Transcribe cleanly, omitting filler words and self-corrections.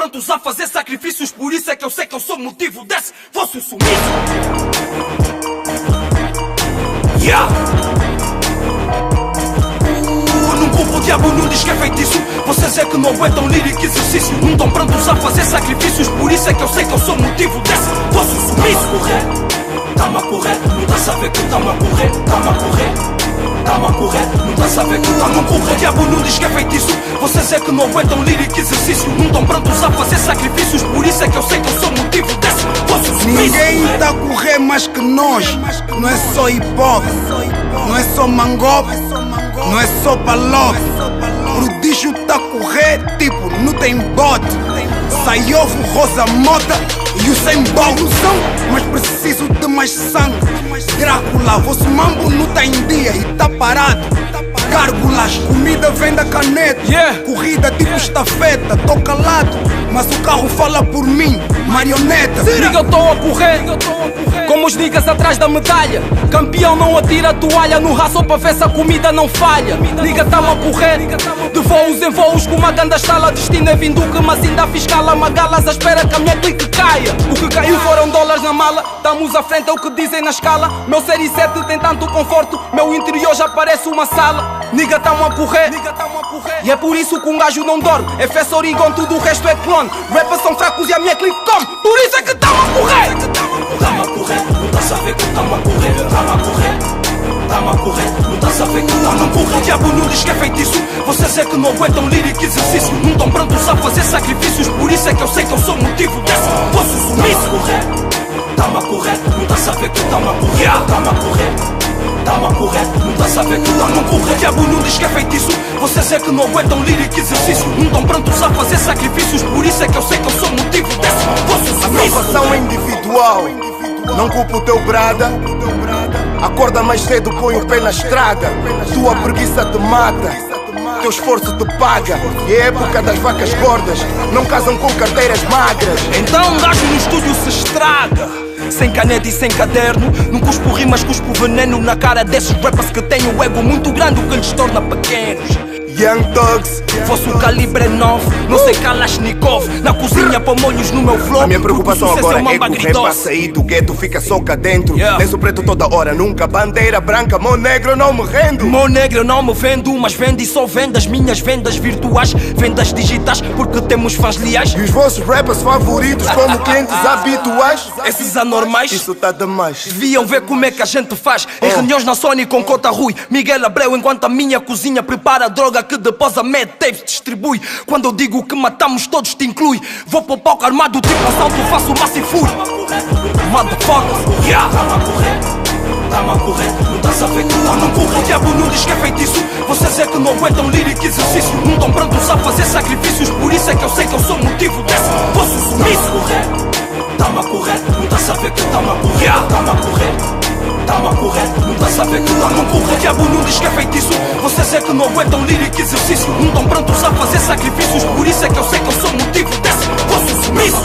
prontos a fazer sacrifícios. Por isso é que eu sei que eu sou motivo desse vosso sumiço. Yeah. Não culpo o diabo, não diz que é feitiço. Vocês é que não aguentam lírico exercício. Não estão prontos a fazer sacrifícios. Por isso é que eu sei que eu sou motivo desse vosso sumiço. Tá-me a correr, não tá a saber que tá-me a correr. Tá-me a correr, tá-me a correr, não tá a saber que tá-me a correr. O diabo não diz que é feitiço. Vocês é que não aguentam lírico exercício. Não estão prontos a fazer sacrifícios. Por isso é que eu sei que eu sou motivo desse vosso sumiço. Ninguém tá a correr mais que nós. Não é só hip hop, não é só mangope, não é só palope. Prodígio tá a correr, tipo, não tem bote. Sai ovo, rosa, mota e o sem baluzão. Mas preciso de mais sangue. Drácula, vosso mambo não tá em dia e tá parado. Gárgulas, comida vem da caneta. Corrida tipo estafeta, tô calado, mas o carro fala por mim, marioneta. Nigga, eu tô a correr, como os niggas atrás da medalha. Campeão não atira a toalha no raço para ver se a comida não falha. Nigga, tamo a correr, de voos em voos com uma ganda estala. Destino é vinduque, mas ainda fiscala magalas à espera que a minha clique caia. O que caiu foram dólares na mala. Estamos à frente, é o que dizem na escala. Meu série 7 tem tanto conforto, meu interior já parece uma sala. Nigga, tamo a correr, e é por isso que um gajo não dorme. FS Origon, tudo o resto é clone. Rappers são fracos e a minha clique come. Por isso é que tamo a correr. Tamo a correr, não tá a saber que tamo a correr. Tamo a correr, tamo a correr, não tá a saber que tamo a correr. O diabo não diz que é feitiço. Vocês é que não aguentam lírico exercício. Não estão prontos a fazer sacrifícios. Por isso é que eu sei que eu sou motivo desse vosso sumiço. Tamo a correr, não tá a saber que tamo a correr. Tamo a correr, tamo a correr, não tá a saber que tamo a correr. O diabo não diz que é feitiço. Vocês é que não aguentam lírico exercício. Não estão prontos a fazer sacrifícios. Por isso é que eu sei que eu sou motivo desse vosso sumiço. A salvação é individual, não culpo o teu brada. Acorda mais cedo, põe o pé na estrada. Tua preguiça te mata, teu esforço te paga. E é época das vacas gordas, não casam com carteiras magras. Então um gajo no estúdio se estraga. Sem caneta e sem caderno, não cuspo rimas, cuspo veneno na cara desses rappers que têm o ego muito grande, o que lhes torna pequenos. Young Thugs, fosse o calibre 9, não sei Kalashnikov. Na cozinha põe molhos no meu flow. A minha preocupação agora é que o rap gritose. vai sair do gueto, fica só cá dentro. Lenço preto toda hora, nunca bandeira branca. Mão negro, eu não me rendo. Mão negro, eu não me vendo, mas vendo e só vendo as minhas vendas virtuais, vendas digitais, porque temos fãs leais. E os vossos rappers favoritos como clientes habituais? Esses anormais, isso tá demais. deviam ver como é que a gente faz. Em reuniões na Sony com Cota Rui, Miguel Abreu, enquanto a minha cozinha prepara a droga que depois a Mad Tapes distribui. Quando eu digo que matamos todos te inclui. Vou para o palco armado tipo assalto, faço massa e fúria. Motherfuckers, tamo a correr, tamo a correr, não tá a saber que tamo a correr. O diabo não diz que é feitiço. Vocês é que não aguentam lírico exercício. Não estão prontos a fazer sacrifícios. Por isso é que eu sei que eu sou motivo desse vosso sumiço. Tamo a correr, não tá a saber que tamo a correr. Tamo a correr, tamo a correr, não tá a saber que tamo a correr. O diabo não diz que é feitiço. Vocês é que não aguentam lírico exercício. Não estão prontos a fazer sacrifícios. Por isso é que eu sei que eu sou motivo desse vosso sumiço.